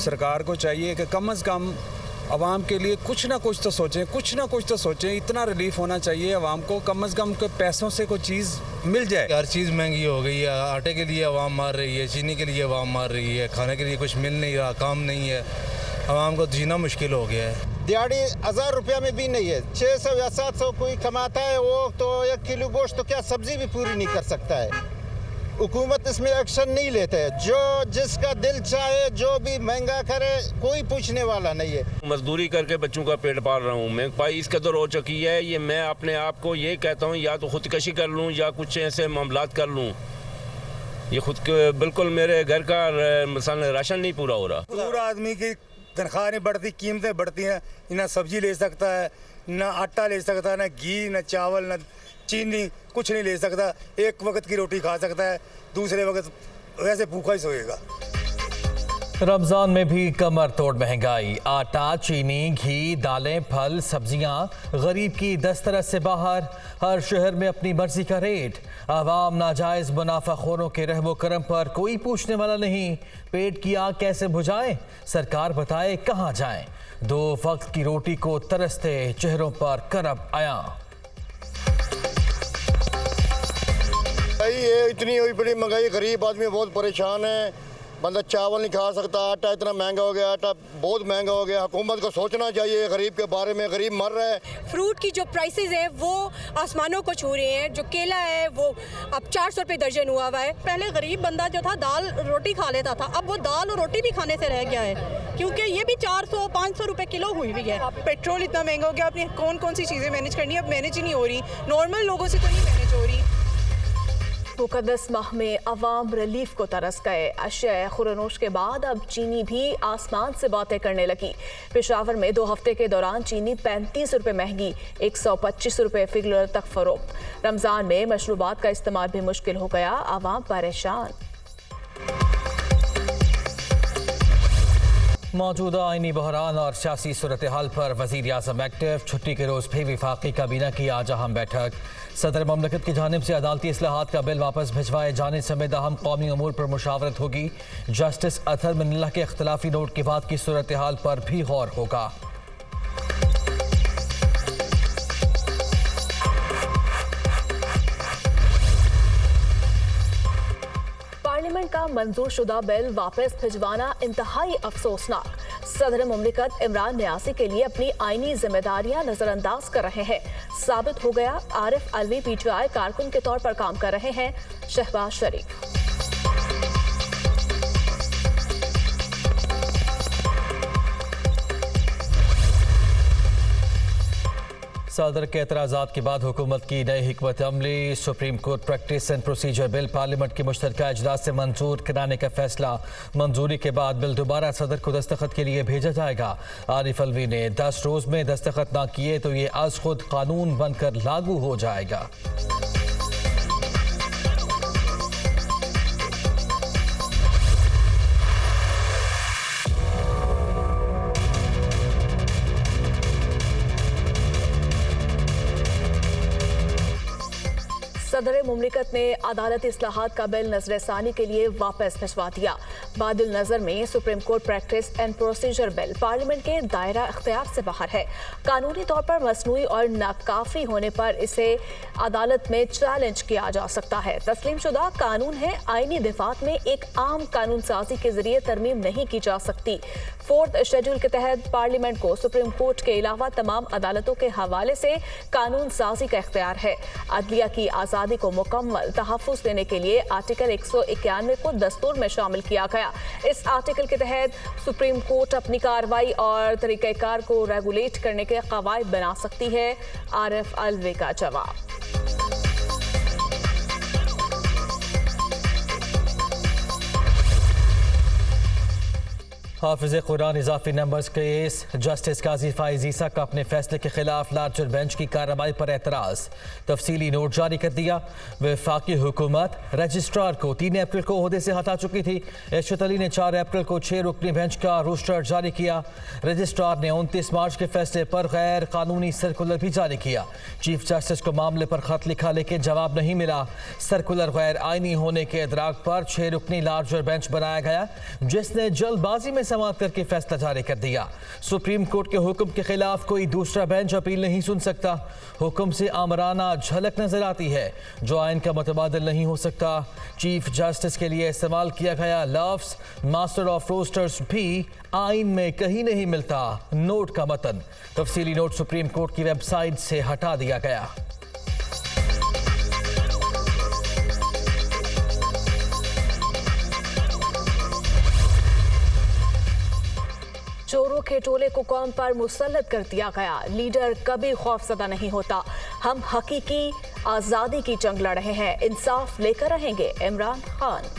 सरकार को चाहिए कि कम से कम आवाम के लिए कुछ ना कुछ तो सोचें, कुछ ना कुछ तो सोचें। इतना रिलीफ होना चाहिए आवाम को, कम से कम के पैसों से कोई चीज़ मिल जाए। हर चीज़ महंगी हो गई है, आटे के लिए आवाम मार रही है, चीनी के लिए आवाम मार रही है, खाने के लिए कुछ मिल नहीं रहा, काम नहीं है, आवाम को जीना मुश्किल हो गया है। दिहाड़ी 1000 रुपया में भी नहीं है, 600 या 700 कोई कमाता है, वो तो 1 किलो गोश्त तो क्या सब्जी भी पूरी नहीं कर सकता है। हुकूमत इसमें एक्शन नहीं लेते है, जो जिसका दिल चाहे जो भी महंगा करे, कोई पूछने वाला नहीं है। मजदूरी करके बच्चों का पेट पाल रहा हूँ मैं, भाई इस कदर हो चुकी है ये, मैं अपने आप को ये कहता हूँ या तो खुदकशी कर लूँ या कुछ ऐसे मामलात कर लूँ। ये खुद के बिल्कुल मेरे घर का मसाला राशन नहीं पूरा हो रहा। पूरा आदमी की तनख्वाह नहीं बढ़ती, कीमतें बढ़ती हैं, ना सब्जी ले सकता है, ना आटा ले सकता है, ना घी, ना चावल, ना चीनी, कुछ नहीं ले सकता। एक वक्त की रोटी खा सकता है, दूसरे वक्त वैसे भूखा ही सोएगा। रमजान में भी कमर तोड़ महंगाई, आटा, चीनी, घी, दालें, फल, सब्जियां गरीब की दस्तरस से बाहर। हर शहर में अपनी मर्जी का रेट। आवाम नाजायज मुनाफाखोरों के रहमो करम पर कोई पूछने वाला नहीं। पेट की आग कैसे बुझाएं, सरकार बताए कहां जाएं। 2 वक्त की रोटी को तरसते चेहरों पर करब आया। ये इतनी हुई बड़ी महंगाई, गरीब आदमी बहुत परेशान है। बंदा चावल नहीं खा सकता, आटा इतना महंगा हो गया, आटा बहुत महंगा हो गया। हुकूमत को सोचना चाहिए गरीब के बारे में, गरीब मर रहा है। फ्रूट की जो प्राइसेस है वो आसमानों को छू रहे हैं। जो केला है वो अब 400 रुपये दर्जन हुआ हुआ है। पहले गरीब बंदा जो था दाल रोटी खा लेता था, अब वो दाल और रोटी भी खाने से रह गया है, क्योंकि ये भी 400-500 रुपये किलो हुई हुई है। पेट्रोल इतना महंगा हो गया, आपने कौन सी चीज़ें मैनेज करनी है, अब मैनेज ही नहीं हो रही। नॉर्मल लोगों से तो नहीं मैनेज हो रही। मुकद्दस माह में अवाम रिलीफ को तरस गए। अशय खुरनोश के बाद अब चीनी भी आसमान से बातें करने लगी। पेशावर में 2 हफ्ते के दौरान चीनी 35 रुपये महंगी, 125 रुपये फिगलर तक फरोख्त। रमजान में मशरूबात का इस्तेमाल भी मुश्किल हो गया, आवाम परेशान। मौजूदा आईनी बहरान और सियासी सूरत हाल पर वज़ीर आज़म एक्टिव। छुट्टी के रोज़ भी वफाकी काबीना की आज अहम बैठक। सदर ममलकत की जानिब से अदालती इस्लाहात का बिल वापस भिजवाए जाने समेत अहम कौमी अमूर पर मुशावरत होगी। जस्टिस अतहर मिनल्लाह के इख्तलाफी नोट के बाद की सूरत हाल पर भी गौर होगा। पार्लियामेंट का मंजूर शुदा बिल वापस भिजवाना इंतहाई अफसोसनाक। सदर मुमलिकत इमरान न्यासी के लिए अपनी आईनी जिम्मेदारियां नजरअंदाज कर रहे हैं। साबित हो गया आरिफ अलवी पीटीआई कारकुन के तौर पर काम कर रहे हैं। शहबाज शरीफ सदर के एतराज़ात के बाद हुकूमत की नई हिकमत अमली। Supreme court practice and procedure bill parliament के मुश्तरका इजलास से मंजूर कराने का फैसला। मंजूरी के बाद बिल दोबारा सदर को दस्तखत के लिए भेजा जाएगा। आरिफ अलवी ने 10 रोज में दस्तखत ना किए तो ये आज खुद कानून बनकर लागू हो जाएगा। सदर मुमलिकत ने अदालती इस्लाहात का बिल नजरसानी के लिए वापस भिजवा दिया। बादिल नजर में supreme court practice and procedure bill parliament के दायरा इख्तियार से बाहर है। कानूनी तौर पर मसनूई और नाकाफी होने पर इसे अदालत में चैलेंज किया जा सकता है। तस्लीम शुदा कानून है, आईनी दिफात में एक आम कानून साजी के जरिए तरमीम नहीं की जा सकती। 4th शेड्यूल के तहत पार्लियामेंट को सुप्रीम कोर्ट के अलावा तमाम अदालतों के हवाले से कानून साजी का इख्तियार है। अदलिया की आज़ादी को मुकम्मल तहफ़्फ़ुज़ देने के लिए आर्टिकल 191 को दस्तूर में शामिल किया गया। इस आर्टिकल के तहत सुप्रीम कोर्ट अपनी कार्रवाई और तरीक़ाकार को रेगुलेट करने के क़वायद बना सकती है। आरिफ अलवी का जवाब। हाफिज कुरान इजाफी नंबर्स केस। जस्टिस काजी फाइज ईसा का अपने फैसले के खिलाफ लार्जर बेंच की कार्रवाई पर एतराज़। तफसीली नोट जारी कर दिया। वफाकी हुकूमत रजिस्ट्रार को 3 अप्रैल को ओहदे से हटा चुकी थी। इरशाद अली ने 4 अप्रैल को 6 रुकनी बेंच का रोस्टर जारी किया। रजिस्ट्रार ने 29 मार्च के फैसले पर गैर कानूनी सर्कुलर भी जारी किया। चीफ जस्टिस को मामले पर खत लिखा लेकिन जवाब नहीं मिला। सर्कुलर गैर आईनी होने के इदराक पर 6 रुकनी लार्जर बेंच बनाया गया, जिसने जल्दबाजी में समाअत करके फैसला जारी कर दिया। सुप्रीम कोर्ट के हुक्म के खिलाफ कोई दूसरा बेंच अपील नहीं सुन सकता। हुक्म से आमराना झलक नजर आती है जो आइन का मुतबादिल नहीं हो सकता। चीफ जस्टिस के लिए इस्तेमाल किया गया लफ्ज मास्टर ऑफ रोस्टर्स भी आइन में कहीं नहीं मिलता। नोट का मतन तफसीली नोट सुप्रीम कोर्ट की वेबसाइट से हटा दिया गया। चोरों के टोले को कौम पर मुसल्लत कर दिया गया। लीडर कभी खौफजदा नहीं होता। हम हकीकी आज़ादी की जंग लड़ रहे हैं, इंसाफ लेकर रहेंगे, इमरान खान।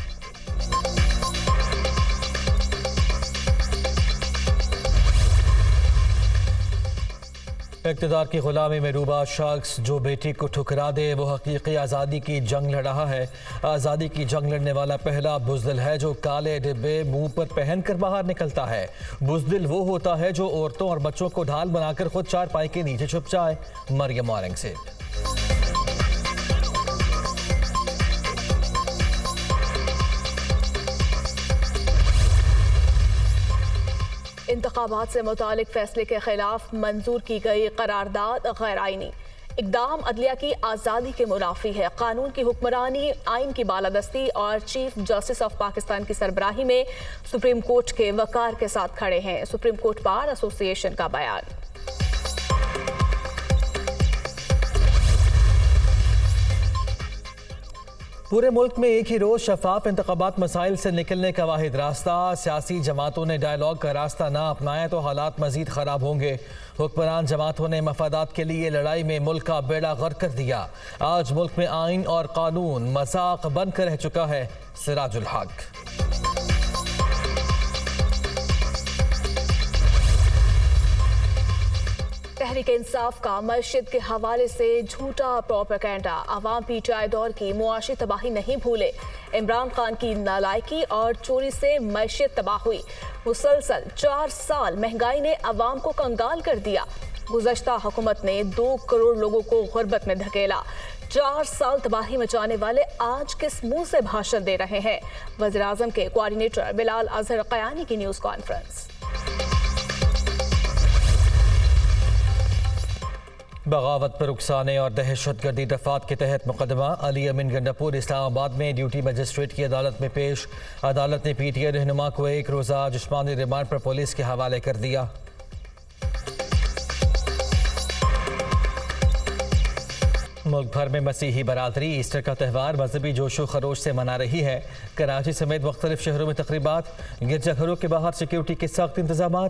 इक़्तिदार की गुलामी में डूबा शख्स जो बेटी को ठुकरा दे वो हकीकी आज़ादी की जंग लड़ रहा है। आज़ादी की जंग लड़ने वाला पहला बुज़दिल है जो काले डिब्बे मुंह पर पहन कर बाहर निकलता है। बुज़दिल वो होता है जो औरतों और बच्चों को ढाल बनाकर खुद चारपाई के नीचे छुप जाए। मरियम औरंगज़ेब। इंतखाबात से मुतालिक फैसले के खिलाफ मंजूर की गई करारदाद गैर आइनी इकदाम अदलिया की आज़ादी के मुनाफी है। कानून की हुक्मरानी, आइन की बालादस्ती और चीफ जस्टिस ऑफ पाकिस्तान की सरबराही में सुप्रीम कोर्ट के वकार के साथ खड़े हैं। सुप्रीम कोर्ट बार एसोसिएशन का बयान। पूरे मुल्क में एक ही रोज शफाफ इंतखाबात मसाइल से निकलने का वाहिद रास्ता। सियासी जमातों ने डायलॉग का रास्ता ना अपनाया तो हालात मजीद खराब होंगे। हुक्मरान जमातों ने मफादात के लिए लड़ाई में मुल्क का बेड़ा गर्क कर दिया। आज मुल्क में आइन और कानून मजाक बनकर रह चुका है। सिराजुल हक। तहरीक इंसाफ का मस्जिद के हवाले से झूठा प्रोपेगेंडा। अवाम पीटीआई दौर की मुआशी तबाही नहीं भूले। इमरान खान की नालायकी और चोरी से मस्जिद तबाह हुई। मुसलसल 4 साल महंगाई ने अवाम को कंगाल कर दिया। गुज़श्ता हुकूमत ने 2 करोड़ लोगों को गुर्बत में धकेला। 4 साल तबाही मचाने वाले आज किस मुंह से भाषण दे रहे हैं? वज़ीर आज़म के कोऑर्डिनेटर बिलाल अजहर क़यानी की न्यूज़ कॉन्फ्रेंस। बगावत पर उकसाने और दहशतगर्दी दफात के तहत मुकदमा अली अमीन गंडापुर इस्लामाबाद में ड्यूटी मजिस्ट्रेट की अदालत में पेश। अदालत ने पीटीआई रहनुमा को 1 रोज़ा जिस्मानी रिमांड पर पुलिस के हवाले कर दिया। मुल्क भर में मसीही बरादरी ईस्टर का त्यौहार मजहबी जोशो खरोश से मना रही है। कराची समेत मुख्तलिफ शहरों में तकरीबात। गिरजाघरों के बाहर सिक्योरिटी के सख्त इंतजाम।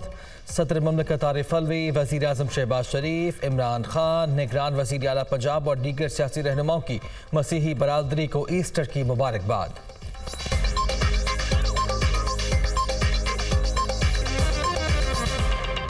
सदर ममलकत आरिफ अलवी, वज़ीर आज़म शहबाज शरीफ, इमरान खान, निगरान वज़ीर आला पंजाब और दीगर सियासी रहनुमाओं की मसीही बरादरी को ईस्टर की मुबारकबाद।